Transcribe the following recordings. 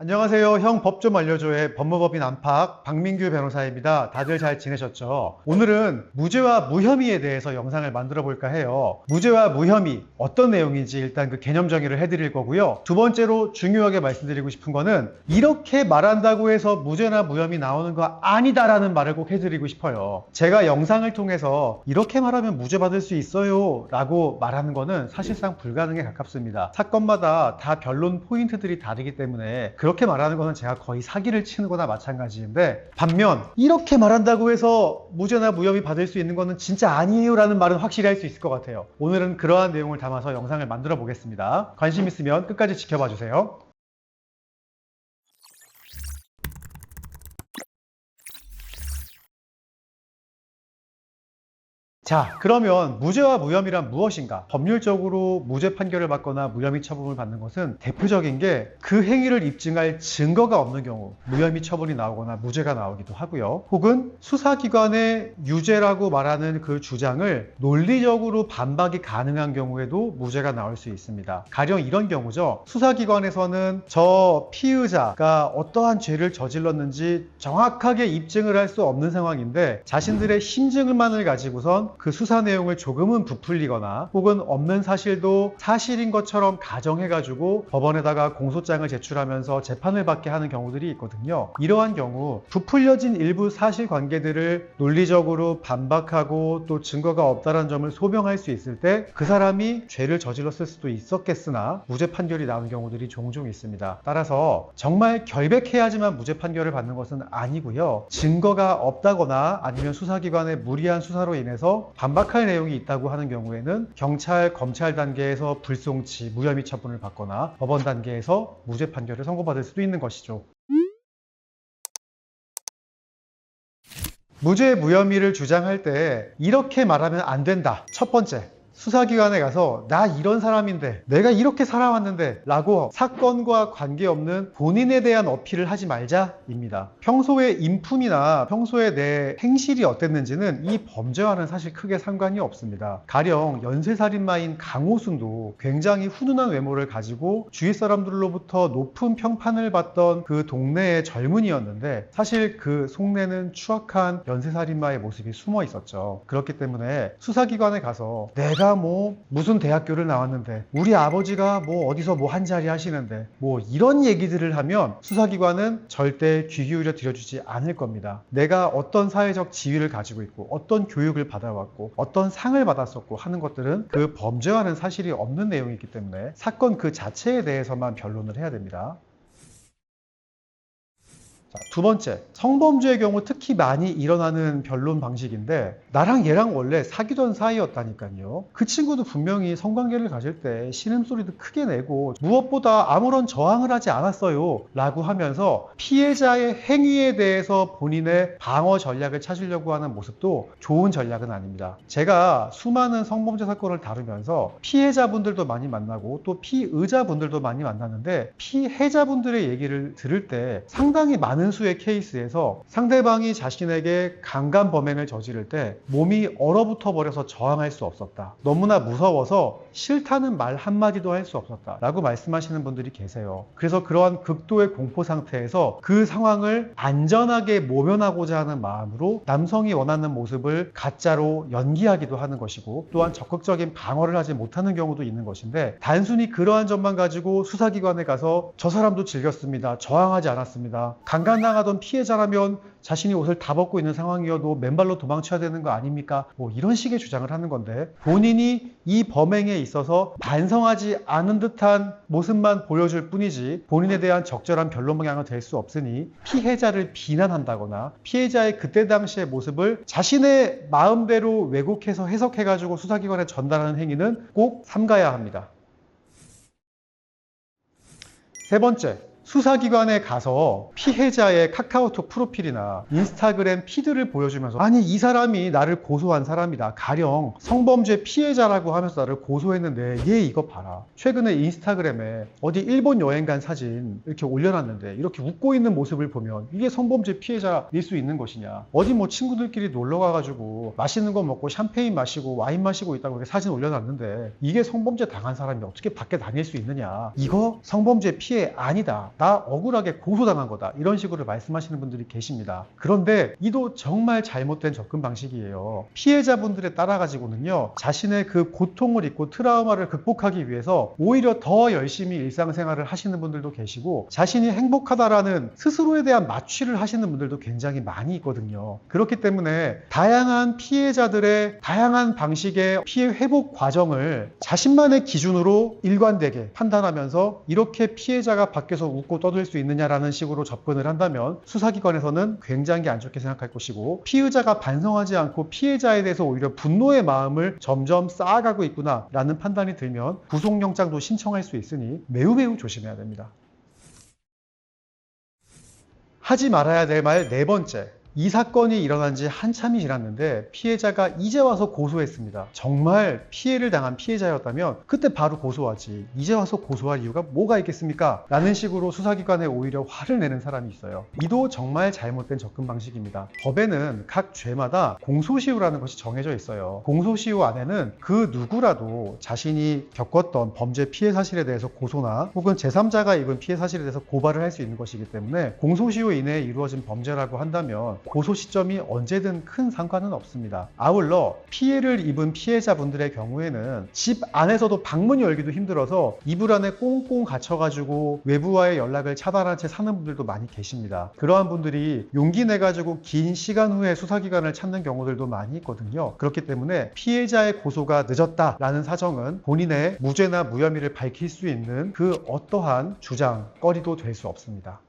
안녕하세요. 형 법 좀 알려줘의 법무법인 안팎 박민규 변호사입니다. 다들 잘 지내셨죠? 오늘은 무죄와 무혐의에 대해서 영상을 만들어 볼까 해요. 무죄와 무혐의 어떤 내용인지 일단 그 개념 정의를 해드릴 거고요. 두 번째로 중요하게 말씀드리고 싶은 거는 이렇게 말한다고 해서 무죄나 무혐의 나오는 거 아니다라는 말을 꼭 해드리고 싶어요. 제가 영상을 통해서 이렇게 말하면 무죄 받을 수 있어요 라고 말하는 거는 사실상 불가능에 가깝습니다. 사건마다 다 변론 포인트들이 다르기 때문에 그렇게 말하는 거는 제가 거의 사기를 치는 거나 마찬가지인데, 반면 이렇게 말한다고 해서 무죄나 무혐의 받을 수 있는 거는 진짜 아니에요 라는 말은 확실히 할 수 있을 것 같아요. 오늘은 그러한 내용을 담아서 영상을 만들어 보겠습니다. 관심 있으면 끝까지 지켜봐 주세요. 자, 그러면 무죄와 무혐의란 무엇인가? 법률적으로 무죄 판결을 받거나 무혐의 처분을 받는 것은 대표적인 게 그 행위를 입증할 증거가 없는 경우 무혐의 처분이 나오거나 무죄가 나오기도 하고요. 혹은 수사기관의 유죄라고 말하는 그 주장을 논리적으로 반박이 가능한 경우에도 무죄가 나올 수 있습니다. 가령 이런 경우죠. 수사기관에서는 저 피의자가 어떠한 죄를 저질렀는지 정확하게 입증을 할 수 없는 상황인데 자신들의 심증만을 가지고선 그 수사 내용을 조금은 부풀리거나 혹은 없는 사실도 사실인 것처럼 가정해가지고 법원에다가 공소장을 제출하면서 재판을 받게 하는 경우들이 있거든요. 이러한 경우 부풀려진 일부 사실관계들을 논리적으로 반박하고 또 증거가 없다는 점을 소명할 수 있을 때 그 사람이 죄를 저질렀을 수도 있었겠으나 무죄 판결이 나오는 경우들이 종종 있습니다. 따라서 정말 결백해야지만 무죄 판결을 받는 것은 아니고요. 증거가 없다거나 아니면 수사기관의 무리한 수사로 인해서 반박할 내용이 있다고 하는 경우에는 경찰, 검찰 단계에서 불송치, 무혐의 처분을 받거나 법원 단계에서 무죄 판결을 선고받을 수도 있는 것이죠. 무죄, 무혐의를 주장할 때 이렇게 말하면 안 된다. 첫 번째, 수사기관에 가서 나 이런 사람인데 내가 이렇게 살아왔는데 라고 사건과 관계없는 본인에 대한 어필을 하지 말자입니다. 평소의 인품이나 평소에 내 행실이 어땠는지는 이 범죄와는 사실 크게 상관이 없습니다. 가령 연쇄살인마인 강호순도 굉장히 훈훈한 외모를 가지고 주위 사람들로부터 높은 평판을 받던 그 동네의 젊은이였는데 사실 그 속내는 추악한 연쇄살인마의 모습이 숨어 있었죠. 그렇기 때문에 수사기관에 가서 내가 무슨 대학교를 나왔는데 우리 아버지가 어디서 한 자리 하시는데 이런 얘기들을 하면 수사기관은 절대 귀 기울여 들여주지 않을 겁니다. 내가 어떤 사회적 지위를 가지고 있고 어떤 교육을 받아왔고 어떤 상을 받았었고 하는 것들은 그 범죄와는 사실이 없는 내용이기 때문에 사건 그 자체에 대해서만 변론을 해야 됩니다. 두 번째, 성범죄의 경우 특히 많이 일어나는 변론 방식인데 나랑 얘랑 원래 사귀던 사이였다니까요. 그 친구도 분명히 성관계를 가질 때 신음소리도 크게 내고 무엇보다 아무런 저항을 하지 않았어요 라고 하면서 피해자의 행위에 대해서 본인의 방어 전략을 찾으려고 하는 모습도 좋은 전략은 아닙니다. 제가 수많은 성범죄 사건을 다루면서 피해자분들도 많이 만나고 또 피의자분들도 많이 만났는데 피해자분들의 얘기를 들을 때 상당히 많은 수의 케이스에서 상대방이 자신에게 강간 범행을 저지를 때 몸이 얼어붙어 버려서 저항할 수 없었다. 너무나 무서워서 싫다는 말 한마디도 할 수 없었다 라고 말씀하시는 분들이 계세요. 그래서 그러한 극도의 공포 상태에서 그 상황을 안전하게 모면하고자 하는 마음으로 남성이 원하는 모습을 가짜로 연기하기도 하는 것이고 또한 적극적인 방어를 하지 못하는 경우도 있는 것인데 단순히 그러한 점만 가지고 수사기관에 가서 저 사람도 즐겼습니다. 저항하지 않았습니다. 강간당하던 피해자라면 자신이 옷을 다 벗고 있는 상황이어도 맨발로 도망쳐야 되는 거 아닙니까? 이런 식의 주장을 하는 건데 본인이 이 범행에 있어서 반성하지 않은 듯한 모습만 보여줄 뿐이지 본인에 대한 적절한 변론 방향은 될 수 없으니 피해자를 비난한다거나 피해자의 그때 당시의 모습을 자신의 마음대로 왜곡해서 해석해가지고 수사기관에 전달하는 행위는 꼭 삼가야 합니다. 세 번째, 수사기관에 가서 피해자의 카카오톡 프로필이나 인스타그램 피드를 보여주면서 아니 이 사람이 나를 고소한 사람이다. 가령 성범죄 피해자라고 하면서 나를 고소했는데 얘 이거 봐라. 최근에 인스타그램에 어디 일본 여행 간 사진 이렇게 올려놨는데 이렇게 웃고 있는 모습을 보면 이게 성범죄 피해자일 수 있는 것이냐. 어디 친구들끼리 놀러 가가지고 맛있는 거 먹고 샴페인 마시고 와인 마시고 있다고 이렇게 사진 올려놨는데 이게 성범죄 당한 사람이 어떻게 밖에 다닐 수 있느냐. 이거 성범죄 피해 아니다. 나 억울하게 고소당한 거다. 이런 식으로 말씀하시는 분들이 계십니다. 그런데 이도 정말 잘못된 접근 방식이에요. 피해자분들에 따라 가지고는요, 자신의 그 고통을 잊고 트라우마를 극복하기 위해서 오히려 더 열심히 일상생활을 하시는 분들도 계시고, 자신이 행복하다라는 스스로에 대한 마취를 하시는 분들도 굉장히 많이 있거든요. 그렇기 때문에 다양한 피해자들의 다양한 방식의 피해 회복 과정을 자신만의 기준으로 일관되게 판단하면서 이렇게 피해자가 밖에서 웃고 떠들 수 있느냐라는 식으로 접근을 한다면 수사기관에서는 굉장히 안 좋게 생각할 것이고, 피의자가 반성하지 않고 피해자에 대해서 오히려 분노의 마음을 점점 쌓아가고 있구나라는 판단이 들면 구속영장도 신청할 수 있으니 매우 조심해야 됩니다. 하지 말아야 될 말 네 번째. 이 사건이 일어난 지 한참이 지났는데 피해자가 이제 와서 고소했습니다. 정말 피해를 당한 피해자였다면 그때 바로 고소하지, 이제 와서 고소할 이유가 뭐가 있겠습니까? 라는 식으로 수사기관에 오히려 화를 내는 사람이 있어요. 이도 정말 잘못된 접근 방식입니다. 법에는 각 죄마다 공소시효라는 것이 정해져 있어요. 공소시효 안에는 그 누구라도 자신이 겪었던 범죄 피해 사실에 대해서 고소나 혹은 제3자가 입은 피해 사실에 대해서 고발을 할 수 있는 것이기 때문에 공소시효 이내에 이루어진 범죄라고 한다면 고소 시점이 언제든 큰 상관은 없습니다. 아울러 피해를 입은 피해자분들의 경우에는 집 안에서도 방문 열기도 힘들어서 이불 안에 꽁꽁 갇혀가지고 외부와의 연락을 차단한 채 사는 분들도 많이 계십니다. 그러한 분들이 용기 내가지고 긴 시간 후에 수사기관을 찾는 경우들도 많이 있거든요. 그렇기 때문에 피해자의 고소가 늦었다라는 사정은 본인의 무죄나 무혐의를 밝힐 수 있는 그 어떠한 주장거리도 될 수 없습니다.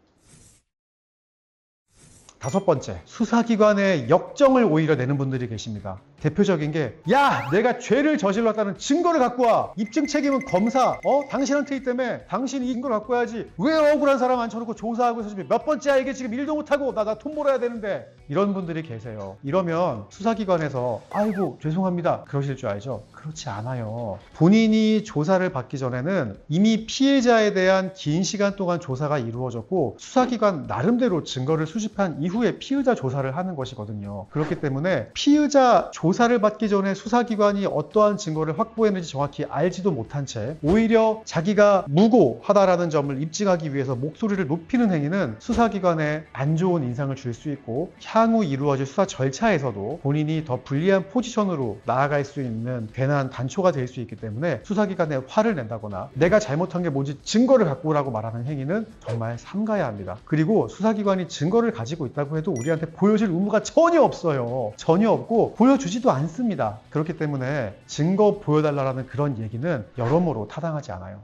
다섯 번째, 수사기관에 역정을 오히려 내는 분들이 계십니다. 대표적인 게, 야, 내가 죄를 저질렀다는 증거를 갖고 와. 입증 책임은 검사. 당신한테 있다며. 당신이 이 증거를 갖고 와야지. 왜 억울한 사람 앉혀놓고 조사하고 있어? 몇 번째야 이게 지금 일도 못하고 나 돈 벌어야 되는데. 이런 분들이 계세요. 이러면 수사기관에서 아이고 죄송합니다 그러실 줄 알죠? 그렇지 않아요. 본인이 조사를 받기 전에는 이미 피해자에 대한 긴 시간 동안 조사가 이루어졌고 수사기관 나름대로 증거를 수집한 이후에 피의자 조사를 하는 것이거든요. 그렇기 때문에 피의자 조사를 받기 전에 수사기관이 어떠한 증거를 확보했는지 정확히 알지도 못한 채 오히려 자기가 무고하다라는 점을 입증하기 위해서 목소리를 높이는 행위는 수사기관에 안 좋은 인상을 줄 수 있고 향후 이루어질 수사 절차에서도 본인이 더 불리한 포지션으로 나아갈 수 있는 괜한 단초가 될 수 있기 때문에 수사기관에 화를 낸다거나 내가 잘못한 게 뭔지 증거를 갖고 오라고 말하는 행위는 정말 삼가야 합니다. 그리고 수사기관이 증거를 가지고 있다고 해도 우리한테 보여줄 의무가 전혀 없어요. 전혀 없고 보여주지도 않습니다. 그렇기 때문에 증거 보여달라는 그런 얘기는 여러모로 타당하지 않아요.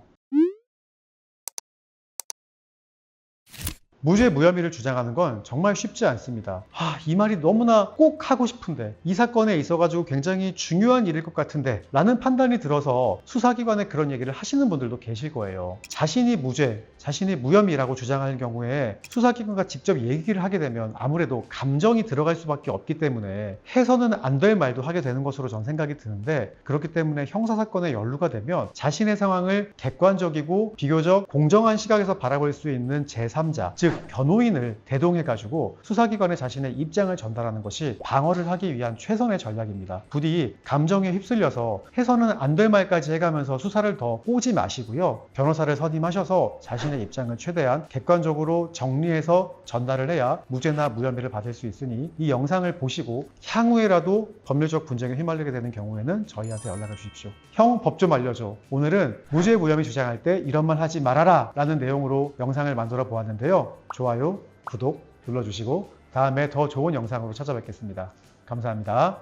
무죄 무혐의를 주장하는 건 정말 쉽지 않습니다. 이 말이 너무나 꼭 하고 싶은데, 이 사건에 있어가지고 굉장히 중요한 일일 것 같은데 라는 판단이 들어서 수사기관에 그런 얘기를 하시는 분들도 계실 거예요. 자신이 무죄, 자신이 무혐의라고 주장하는 경우에 수사기관과 직접 얘기를 하게 되면 아무래도 감정이 들어갈 수밖에 없기 때문에 해서는 안 될 말도 하게 되는 것으로 전 생각이 드는데, 그렇기 때문에 형사사건에 연루가 되면 자신의 상황을 객관적이고 비교적 공정한 시각에서 바라볼 수 있는 제3자, 즉 변호인을 대동해가지고 수사기관에 자신의 입장을 전달하는 것이 방어를 하기 위한 최선의 전략입니다. 부디 감정에 휩쓸려서 해서는 안 될 말까지 해가면서 수사를 더 꼬지 마시고요. 변호사를 선임하셔서 자신의 입장을 최대한 객관적으로 정리해서 전달을 해야 무죄나 무혐의를 받을 수 있으니, 이 영상을 보시고 향후에라도 법률적 분쟁에 휘말리게 되는 경우에는 저희한테 연락을 주십시오. 형, 법 좀 알려줘. 오늘은 무죄 무혐의 주장할 때 이런 말 하지 말아라 라는 내용으로 영상을 만들어 보았는데요. 좋아요, 구독 눌러주시고 다음에 더 좋은 영상으로 찾아뵙겠습니다. 감사합니다.